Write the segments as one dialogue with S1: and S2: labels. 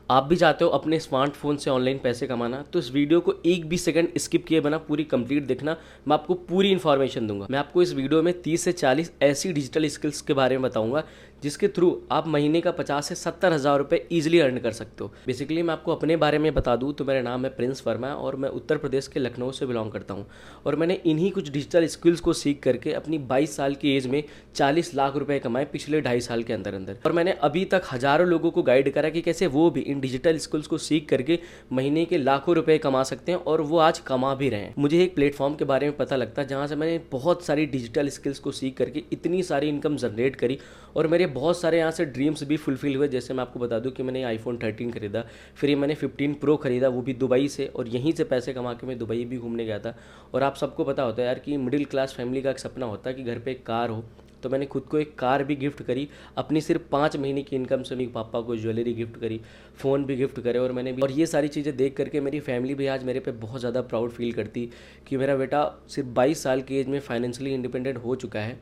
S1: आप भी चाहते हो अपने स्मार्टफोन से ऑनलाइन पैसे कमाना, तो इस वीडियो को एक भी सेकंड स्किप किए बिना पूरी कंप्लीट देखना। मैं आपको पूरी इन्फॉर्मेशन दूंगा। मैं आपको इस वीडियो में 30 से 40 ऐसी डिजिटल स्किल्स के बारे में बताऊंगा जिसके थ्रू आप महीने का 50 से 70 हज़ार रुपये ईजिली अर्न कर सकते हो। बेसिकली मैं आपको अपने बारे में बता दूं तो मेरा नाम है प्रिंस वर्मा और मैं उत्तर प्रदेश के लखनऊ से बिलोंग करता हूं। और मैंने इन्हीं कुछ डिजिटल स्किल्स को सीख करके अपनी 22 साल की एज में 40 लाख रुपए कमाए पिछले 2.5 साल के अंदर अंदर। और मैंने अभी तक हज़ारों लोगों को गाइड करा कि कैसे वो भी इन डिजिटल स्किल्स को सीख करके महीने के लाखों रुपए कमा सकते हैं, और वो आज कमा भी रहे हैं। मुझे एक प्लेटफॉर्म के बारे में पता लगता है जहाँ से मैंने बहुत सारी डिजिटल स्किल्स को सीख करके इतनी सारी इनकम जनरेट करी, और मेरे बहुत सारे यहाँ से ड्रीम्स भी फुलफिल हुए। जैसे मैं आपको बता दूं कि मैंने आईफोन 13 खरीदा, फिर ये मैंने 15 प्रो खरीदा, वो भी दुबई से, और यहीं से पैसे कमा के मैं दुबई भी घूमने गया था। और आप सबको पता होता है यार कि मिडिल क्लास फैमिली का एक सपना होता है कि घर पे एक कार हो, तो मैंने खुद को एक कार भी गिफ्ट करी। अपनी सिर्फ 5 महीने की इनकम से मेरे पापा को ज्वेलरी गिफ्ट करी, फ़ोन भी गिफ्ट करे, और मैंने भी। और ये सारी चीज़ें देख करके मेरी फैमिली भी आज मेरे पे बहुत ज़्यादा प्राउड फील करती कि मेरा बेटा सिर्फ 22 साल की एज में फाइनेंशियली इंडिपेंडेंट हो चुका है।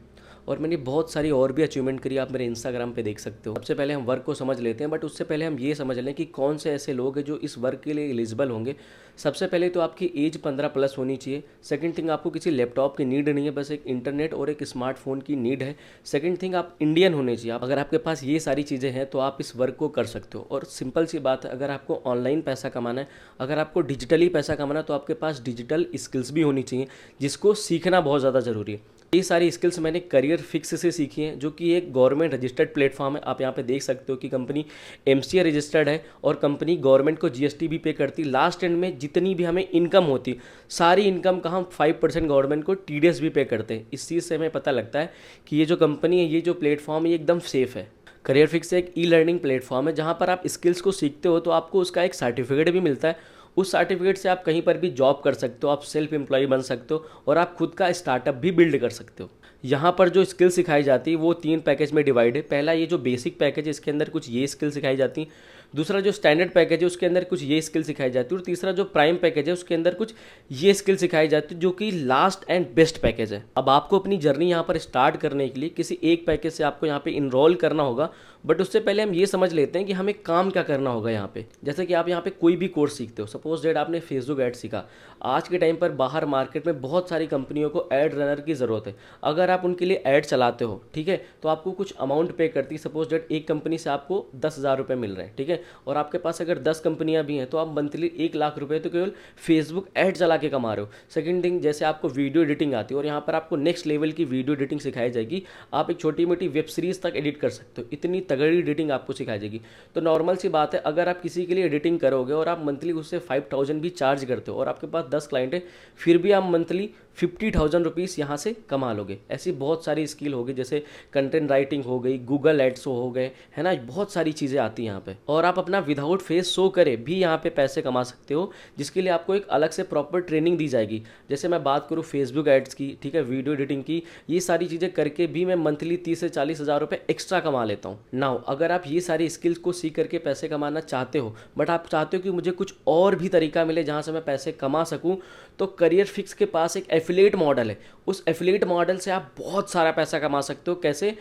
S1: और मैंने बहुत सारी और भी अचीवमेंट करी, आप मेरे इंस्टाग्राम पे देख सकते हो। सबसे पहले हम वर्क को समझ लेते हैं, बट उससे पहले हम ये समझ लें कि कौन से ऐसे लोग हैं जो इस वर्क के लिए एलिजिबल होंगे। सबसे पहले तो आपकी एज 15 प्लस होनी चाहिए। सेकंड थिंग, आपको किसी लैपटॉप की नीड नहीं है, बस एक इंटरनेट और एक स्मार्टफोन की नीड है। सेकंड थिंग, आप इंडियन होने चाहिए। अगर आपके पास ये सारी चीज़ें हैं तो आप इस वर्क को कर सकते हो। और सिंपल सी बात है, अगर आपको ऑनलाइन पैसा कमाना है, अगर आपको डिजिटली पैसा कमाना है, तो आपके पास डिजिटल स्किल्स भी होनी चाहिए, जिसको सीखना बहुत ज़्यादा ज़रूरी है। ये सारी स्किल्स मैंने करियर फिक्स से सीखी हैं, जो कि एक गवर्नमेंट रजिस्टर्ड प्लेटफॉर्म है। आप यहाँ पे देख सकते हो कि कंपनी एमसीए रजिस्टर्ड है, और कंपनी गवर्नमेंट को जीएसटी भी पे करती। लास्ट एंड में जितनी भी हमें इनकम होती, सारी इनकम का हम 5% गवर्नमेंट को टीडीएस भी पे करते हैं। इस चीज़ से हमें पता लगता है कि ये जो कंपनी है, ये जो प्लेटफॉर्म है, ये एकदम सेफ़ है। करियर फिक्स एक ई लर्निंग प्लेटफॉर्म है जहाँ पर आप स्किल्स को सीखते हो तो आपको उसका एक सर्टिफिकेट भी मिलता है। उस सर्टिफिकेट से आप कहीं पर भी जॉब कर सकते हो, आप सेल्फ एम्प्लॉय बन सकते हो, और आप खुद का स्टार्टअप भी बिल्ड कर सकते हो। यहाँ पर जो स्किल सिखाई जाती है वो 3 पैकेज में डिवाइड है। पहला ये जो बेसिक पैकेज है, इसके अंदर कुछ ये स्किल सिखाई जाती है। दूसरा जो स्टैंडर्ड पैकेज है, उसके अंदर कुछ ये स्किल सिखाई जाती है। और तीसरा जो प्राइम पैकेज है, उसके अंदर कुछ ये स्किल सिखाई जाती है, जो कि लास्ट एंड बेस्ट पैकेज है। अब आपको अपनी जर्नी यहाँ पर स्टार्ट करने के लिए किसी एक पैकेज से आपको यहाँ पे इनरोल करना होगा, बट उससे पहले हम ये समझ लेते हैं कि हमें काम क्या करना होगा यहाँ पे। जैसे कि आप यहाँ पे कोई भी कोर्स सीखते हो, सपोज डेट आपने फेसबुक ऐड सीखा। आज के टाइम पर बाहर मार्केट में बहुत सारी कंपनियों को ऐड रनर की ज़रूरत है। अगर आप उनके लिए ऐड चलाते हो, ठीक है, तो आपको कुछ अमाउंट पे करती है। सपोज डेट एक कंपनी से आपको 10,000 रुपये मिल रहे हैं, ठीक है, और आपके पास अगर 10 कंपनियां भी हैं तो आप मंथली 1 लाख रुपए तो केवल फेसबुक ऐड चला के कमा रहे हो। सेकंड थिंग, जैसे आपको वीडियो एडिटिंग आती है और यहाँ पर आपको नेक्स्ट लेवल की वीडियो एडिटिंग सिखाई जाएगी। आप एक छोटी मोटी वेब सीरीज तक एडिट कर सकते हो, इतनी तगड़ी एडिटिंग आपको सिखाई जाएगी। तो नॉर्मल सी बात है, अगर आप किसी के लिए एडिटिंग करोगे और आप मंथली उससे 5,000 भी चार्ज करते हो, और आपके पास 10 क्लाइंट है, फिर भी आप मंथली 50,000 रुपीज़ यहाँ से कमा लोगे। ऐसी बहुत सारी स्किल होगी, जैसे कंटेंट राइटिंग हो गई, गूगल एड्स हो गए, है ना, बहुत सारी चीज़ें आती हैं यहाँ पे। और आप अपना विदाउट फेस शो करे भी यहाँ पे पैसे कमा सकते हो, जिसके लिए आपको एक अलग से प्रॉपर ट्रेनिंग दी जाएगी। जैसे मैं बात करूँ फेसबुक एड्स की, ठीक है, वीडियो एडिटिंग की, ये सारी चीज़ें करके भी मैं मंथली 30 से 40 हज़ार रुपये एक्स्ट्रा कमा लेता हूँ। नाउ अगर आप ये सारी स्किल्स को सीख करके पैसे कमाना चाहते हो, बट आप चाहते हो कि मुझे कुछ और भी तरीका मिले जहाँ से मैं पैसे कमा सकूँ, तो करियर फिक्स के पास एक एफिलिएट मॉडल है। उस एफिलिएट मॉडल से आप बहुत सारा पैसा कमा सकते हो। कैसे?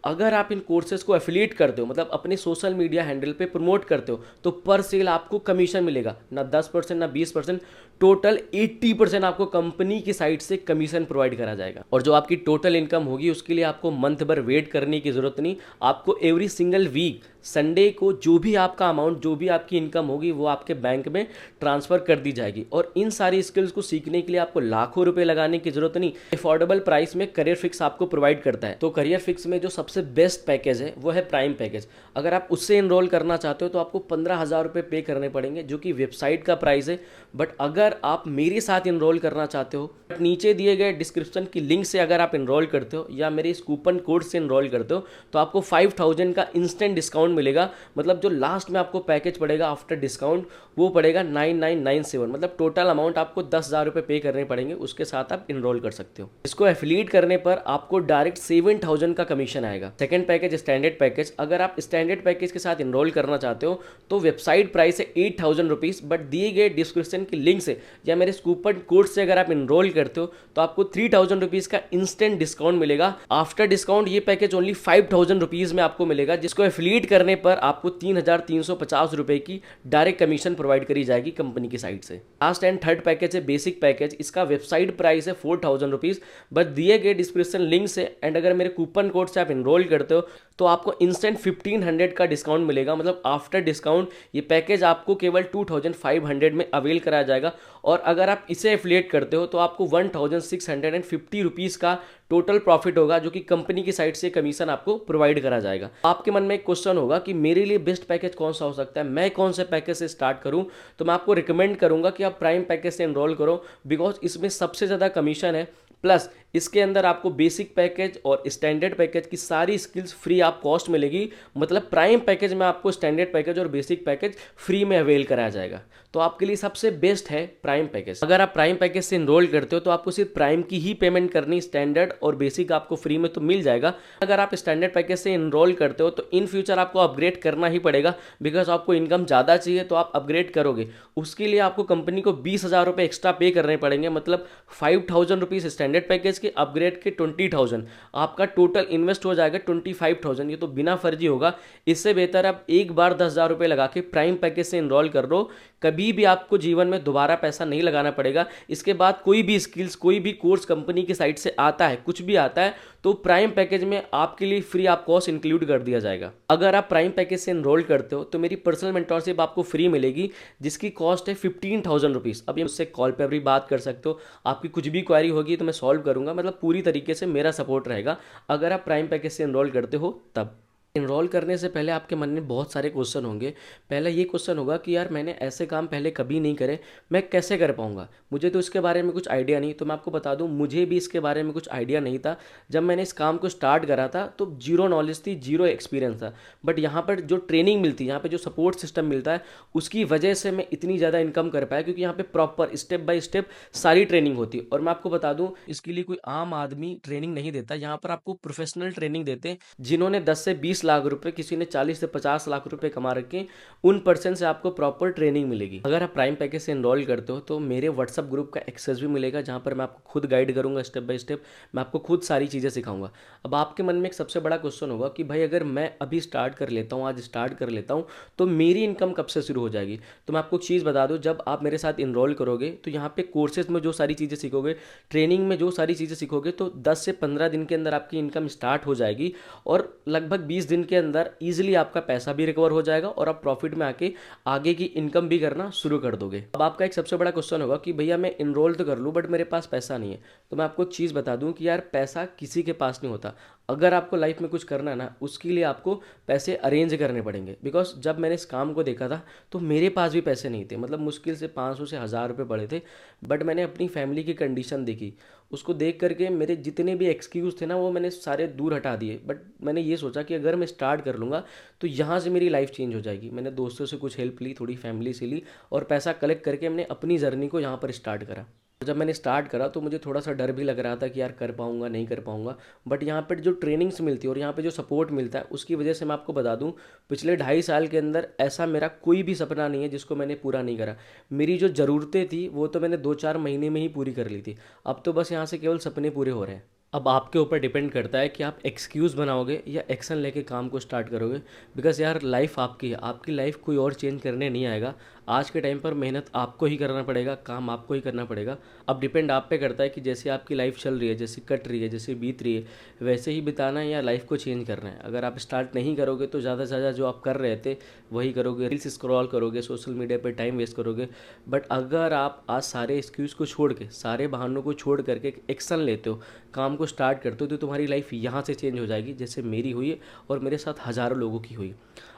S1: अगर आप इन कोर्सेज को एफिलिएट करते हो, मतलब अपने सोशल मीडिया हैंडल पे प्रमोट करते हो, तो पर सेल आपको कमीशन मिलेगा, ना 10% ना 20%, टोटल 80% आपको कंपनी की साइड से कमीशन प्रोवाइड करा जाएगा। और जो आपकी टोटल इनकम होगी उसके लिए आपको मंथ भर वेट करने की जरूरत नहीं। आपको एवरी सिंगल वीक संडे को जो भी आपका अमाउंट, जो भी आपकी इनकम होगी, वो आपके बैंक में ट्रांसफर कर दी जाएगी। और इन सारी स्किल्स को सीखने के लिए आपको लाखों रुपए लगाने की जरूरत नहीं। अफोर्डेबल प्राइस में करियर फिक्स आपको प्रोवाइड करता है। तो करियर फिक्स में जो सबसे बेस्ट पैकेज है वो है प्राइम पैकेज। अगर आप उससे इनरोल करना चाहते हो तो आपको 15,000 रुपये पे करने पड़ेंगे, जो कि वेबसाइट का प्राइस है। बट अगर आप मेरे साथ इनरोल करना चाहते हो, नीचे दिए गए डिस्क्रिप्शन की लिंक से अगर आप इनरोल करते हो या मेरे इस कूपन कोड से इनरोल करते हो, तो आपको 5,000 का इंस्टेंट डिस्काउंट मिलेगा। मतलब जो लास्ट में आपको पैकेज पड़ेगा आफ्टर डिस्काउंट, वो पड़ेगा 9997। मतलब टोटल अमाउंट आपको 10,000 रुपये पे करने पड़ेंगे, उसके साथ आप इनरोल कर सकते हो। इसको एफिलिएट करने पर आपको डायरेक्ट 7,000 का कमीशन आएगा। Second package standard package. अगर आप स्टैंडर्ड पैकेज के साथ इनरोल करना चाहते हो तो वेबसाइट प्राइस है 8,000 रुपीज़, बट दिए गए डिस्क्रिप्शन की लिंक से या मेरे कूपन कोड से अगर आप इनरोल करते हो तो आपको 3,000 रुपीज़ का इंस्टेंट डिस्काउंट मिलेगा। आफ्टर डिस्काउंट ये पैकेज ओनली 5,000 रुपीज़ में आपको मिलेगा, जिसको एफिलिएट करने करने पर आपको 3,350 रुपये की डायरेक्ट कमीशन प्रोवाइड करी जाएगी कंपनी की साइड से। लास्ट एंड थर्ड पैकेज है बेसिक पैकेज। इसका वेबसाइट प्राइस है 4,000 रुपीज़, बट दिए गए डिस्क्रिप्शन लिंक से एंड अगर मेरे कूपन कोड से आप इनरोल करते हो तो आपको इंस्टेंट 1,500 का डिस्काउंट मिलेगा। मतलब आफ्टर डिस्काउंट ये पैकेज आपको केवल 2,500 में अवेल कराया जाएगा। और अगर आप इसे एफिलिएट करते हो तो आपको 1,650 रुपीज़ का टोटल प्रॉफिट होगा, जो कि कंपनी की साइड से कमीशन आपको प्रोवाइड करा जाएगा। आपके मन में एक क्वेश्चन होगा कि मेरे लिए बेस्ट पैकेज कौन सा हो सकता है, मैं कौन से पैकेज से स्टार्ट करूं। तो मैं आपको रिकमेंड करूंगा कि आप प्राइम पैकेज से एनरोल करो, बिकॉज इसमें सबसे ज़्यादा कमीशन है। प्लस इसके अंदर आपको बेसिक पैकेज और स्टैंडर्ड पैकेज की सारी स्किल्स फ्री आप कॉस्ट मिलेगी। मतलब प्राइम पैकेज में आपको स्टैंडर्ड पैकेज और बेसिक पैकेज फ्री में अवेल कराया जाएगा। तो आपके लिए सबसे बेस्ट है प्राइम पैकेज। अगर आप प्राइम पैकेज से इनरोल करते हो तो आपको सिर्फ प्राइम की ही पेमेंट करनी, स्टैंडर्ड और बेसिक आपको फ्री में तो मिल जाएगा। अगर आप स्टैंडर्ड पैकेज से इनरोल करते हो तो इन फ्यूचर आपको अपग्रेड करना ही पड़ेगा, बिकॉज आपको इनकम ज़्यादा चाहिए तो आप अपग्रेड करोगे। उसके लिए आपको कंपनी को 20,000 रुपये एक्स्ट्रा पे करने पड़ेंगे। मतलब 5,000 रुपीज़ स्टैंडर्ड पैकेज के, अपग्रेड के 20,000, आपका टोटल इन्वेस्ट हो जाएगा 25,000। ये तो बिना फर्जी होगा। इससे बेहतर आप एक बार 10,000 रुपये लगा के प्राइम पैकेज से इनरोल कर लो। कभी भी आपको जीवन में दोबारा पैसा नहीं लगाना पड़ेगा। इसके बाद कोई भी स्किल्स, कोई भी कोर्स कंपनी की साइड से आता है, कुछ भी आता है, तो प्राइम पैकेज में आपके लिए फ्री आप कॉस्ट इंक्लूड कर दिया जाएगा। अगर आप प्राइम पैकेज से इनरोल करते हो तो मेरी पर्सनल मेंटोरशिप आपको फ्री मिलेगी, जिसकी कॉस्ट है 15,000 रुपीज़। अब ये मुझसे कॉल पे भी बात कर सकते हो, आपकी कुछ भी क्वेरी होगी तो मैं सॉल्व करूंगा। मतलब पूरी तरीके से मेरा सपोर्ट रहेगा अगर आप प्राइम पैकेज से इनरोल करते हो तब। इनरोल करने से पहले आपके मन में बहुत सारे क्वेश्चन होंगे। पहला ये क्वेश्चन होगा कि यार मैंने ऐसे काम पहले कभी नहीं करे, मैं कैसे कर पाऊंगा, मुझे तो इसके बारे में कुछ आइडिया नहीं। तो मैं आपको बता दूं, मुझे भी इसके बारे में कुछ आइडिया नहीं था। जब मैंने इस काम को स्टार्ट करा था तो जीरो नॉलेज थी, जीरो एक्सपीरियंस था। बट यहाँ पर जो ट्रेनिंग मिलती है, यहाँ पर जो सपोर्ट सिस्टम मिलता है, उसकी वजह से मैं इतनी ज़्यादा इनकम कर पाया, क्योंकि यहाँ पे प्रॉपर स्टेप बाय स्टेप सारी ट्रेनिंग होती है। और मैं आपको बता दूं, इसके लिए कोई आम आदमी ट्रेनिंग नहीं देता, यहाँ पर आपको प्रोफेशनल ट्रेनिंग देते हैं, जिन्होंने 10 से 20 लाख रुपए, किसी ने 40 से 50 लाख रुपए कमा रखे, उन पर्सन से आपको प्रॉपर ट्रेनिंग मिलेगी। अगर आप प्राइम पैकेज से एनरोल करते हो तो मेरे व्हाट्सअप ग्रुप का एक्सेस भी मिलेगा, जहां पर मैं आपको खुद गाइड करूंगा स्टेप बाय स्टेप। मैं आपको खुद सारी चीज़ें सिखाऊंगा। अब आपके मन में एक सबसे बड़ा क्वेश्चन होगा कि भाई अगर मैं अभी स्टार्ट कर लेता हूँ, आज स्टार्ट कर लेता हूँ, तो मेरी इनकम कब से शुरू हो जाएगी। तो मैं आपको एक चीज़ बता दूँ, जब आप मेरे साथ इनरोल करोगे तो यहाँ पे कोर्सेज में जो सारी चीज़ें सीखोगे, ट्रेनिंग में जो सारी चीज़ें सीखोगे, तो 10 से 15 दिन के अंदर आपकी इनकम स्टार्ट हो जाएगी। और लगभग 20 दिन के अंदर ईजिली आपका पैसा भी रिकवर हो जाएगा और आप प्रॉफिट में आके आगे की इनकम भी करना शुरू कर दोगे। अब आपका एक सबसे बड़ा क्वेश्चन होगा कि भैया मैं इनरोल तो कर लूँ बट मेरे पास पैसा नहीं है। तो मैं आपको एक चीज़ बता दूं कि यार पैसा किसी के पास नहीं होता। अगर आपको लाइफ में कुछ करना है ना, उसके लिए आपको पैसे अरेंज करने पड़ेंगे। बिकॉज जब मैंने इस काम को देखा था तो मेरे पास भी पैसे नहीं थे। मतलब मुश्किल से 500 से 1,000 रुपये पड़े थे। बट मैंने अपनी फैमिली की कंडीशन देखी, उसको देख करके मेरे जितने भी एक्सक्यूज़ थे ना, वो मैंने सारे दूर हटा दिए। बट मैंने ये सोचा कि अगर मैं स्टार्ट कर लूँगा तो यहाँ से मेरी लाइफ चेंज हो जाएगी। मैंने दोस्तों से कुछ हेल्प ली, थोड़ी फैमिली से ली, और पैसा कलेक्ट करके मैंने अपनी जर्नी को यहाँ पर स्टार्ट करा। जब मैंने स्टार्ट करा तो मुझे थोड़ा सा डर भी लग रहा था कि यार कर पाऊंगा नहीं कर पाऊंगा। बट यहाँ पर जो ट्रेनिंग्स मिलती है और यहाँ पे जो सपोर्ट मिलता है, उसकी वजह से मैं आपको बता दूं, पिछले 2.5 साल के अंदर ऐसा मेरा कोई भी सपना नहीं है जिसको मैंने पूरा नहीं करा। मेरी जो ज़रूरतें थी वो तो मैंने 2-4 महीने में ही पूरी कर ली थी। अब तो बस यहाँ से केवल सपने पूरे हो रहे हैं। अब आपके ऊपर डिपेंड करता है कि आप एक्सक्यूज़ बनाओगे या एक्शन लेके काम को स्टार्ट करोगे। बिकॉज यार लाइफ आपकी है, आपकी लाइफ कोई और चेंज करने नहीं आएगा। आज के टाइम पर मेहनत आपको ही करना पड़ेगा, काम आपको ही करना पड़ेगा। अब डिपेंड आप पे करता है कि जैसे आपकी लाइफ चल रही है, जैसे कट रही है, जैसे बीत रही है, वैसे ही बिताना है या लाइफ को चेंज करना है। अगर आप स्टार्ट नहीं करोगे तो ज़्यादा से ज़्यादा जो आप कर रहे थे वही करोगे, रील्स स्क्रॉल करोगे, सोशल मीडिया पर टाइम वेस्ट करोगे। बट अगर आप आज सारे एक्सक्यूज़ को छोड़ के, सारे बहानों को छोड़ करके एक्शन लेते हो, काम को स्टार्ट करते हो, तो तुम्हारी लाइफ यहाँ से चेंज हो जाएगी, जैसे मेरी हुई है और मेरे साथ हज़ारों लोगों की हुई।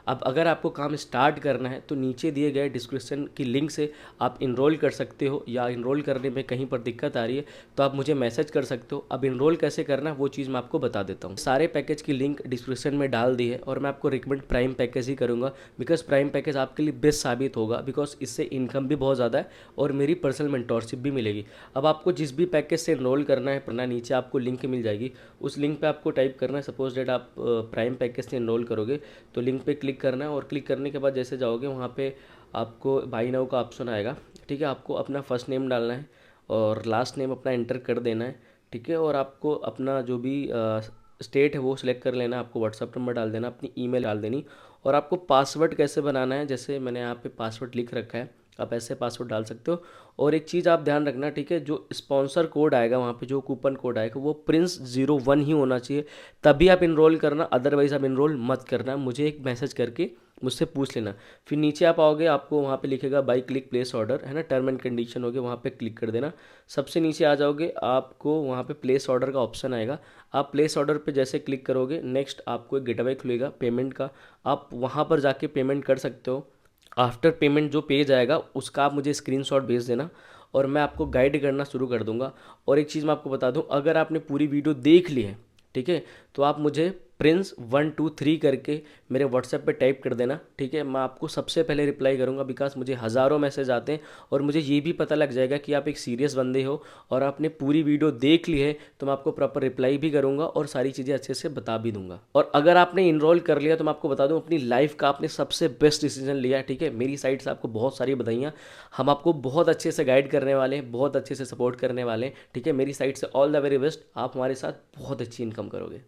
S1: अब अगर आपको काम स्टार्ट करना है तो नीचे दिए गए डिस्क्रिप्शन की लिंक से आप इनरोल कर सकते हो, या इनरोल करने में कहीं पर दिक्कत आ रही है तो आप मुझे मैसेज कर सकते हो। अब इनरोल कैसे करना है वो चीज़ मैं आपको बता देता हूँ। सारे पैकेज की लिंक डिस्क्रिप्शन में डाल दी है और मैं आपको रिकमेंड प्राइम पैकेज ही करूँगा, बिकॉज प्राइम पैकेज आपके लिए बेस्ट साबित होगा। बिकॉज इससे इनकम भी बहुत ज़्यादा है और मेरी पर्सनल मेंटोरशिप भी मिलेगी। अब आपको जिस भी पैकेज से इनरोल करना है, पढ़ना, नीचे आपको लिंक मिल जाएगी। उस लिंक पे आपको टाइप करना है, सपोज डेट आप प्राइम पैकेज से इनरोल करोगे तो लिंक पे क्लिक करना है, और क्लिक करने के बाद जैसे जाओगे वहाँ पे आपको बाई नाउ का ऑप्शन आएगा। ठीक है, आपको अपना फर्स्ट नेम डालना है और लास्ट नेम अपना एंटर कर देना है। ठीक है, और आपको अपना जो भी स्टेट है वो सिलेक्ट कर लेना, आपको व्हाट्सअप नंबर डाल देना, अपनी ईमेल डाल देनी, और आपको पासवर्ड कैसे बनाना है, जैसे मैंने यहाँ पे पासवर्ड लिख रखा है, आप ऐसे पासवर्ड डाल सकते हो। और एक चीज़ आप ध्यान रखना, ठीक है, जो स्पॉन्सर कोड आएगा वहाँ पे, जो कूपन कोड आएगा वो Prince01 ही होना चाहिए, तभी आप इनरोल करना, अदरवाइज़ आप इनरोल मत करना। मुझे एक मैसेज करके मुझसे पूछ लेना। फिर नीचे आप आओगे, आपको वहाँ पे लिखेगा बाई क्लिक प्लेस ऑर्डर, है ना, टर्म एंड कंडीशन होगी, वहाँ पे क्लिक कर देना। सबसे नीचे आ जाओगे, आपको वहाँ पे प्लेस ऑर्डर का ऑप्शन आएगा। आप प्लेस ऑर्डर पे जैसे क्लिक करोगे, नेक्स्ट आपको एक गेटवे खुलेगा पेमेंट का, आप वहाँ पर जाके पेमेंट कर सकते हो। आफ्टर पेमेंट जो पेज आएगा उसका आप मुझे स्क्रीनशॉट भेज देना और मैं आपको गाइड करना शुरू कर दूंगा। और एक चीज़ मैं आपको बता दूं, अगर आपने पूरी वीडियो देख ली है, ठीक है, तो आप मुझे Prince123 करके मेरे व्हाट्सएप पे टाइप कर देना, ठीक है। मैं आपको सबसे पहले रिप्लाई करूंगा, बिकॉज मुझे हज़ारों मैसेज आते हैं और मुझे ये भी पता लग जाएगा कि आप एक सीरियस बंदे हो और आपने पूरी वीडियो देख ली है, तो मैं आपको प्रॉपर रिप्लाई भी करूंगा और सारी चीज़ें अच्छे से बता भी दूंगा। और अगर आपने इनरोल कर लिया तो मैं आपको बता दूं, अपनी लाइफ का आपने सबसे बेस्ट डिसीजन लिया है, ठीक है। मेरी साइड से आपको बहुत सारी बधाइयाँ, हम आपको बहुत अच्छे से गाइड करने वाले हैं, बहुत अच्छे से सपोर्ट करने वाले हैं, ठीक है। मेरी साइड से ऑल द वेरी बेस्ट, आप हमारे साथ बहुत अच्छी इनकम करोगे।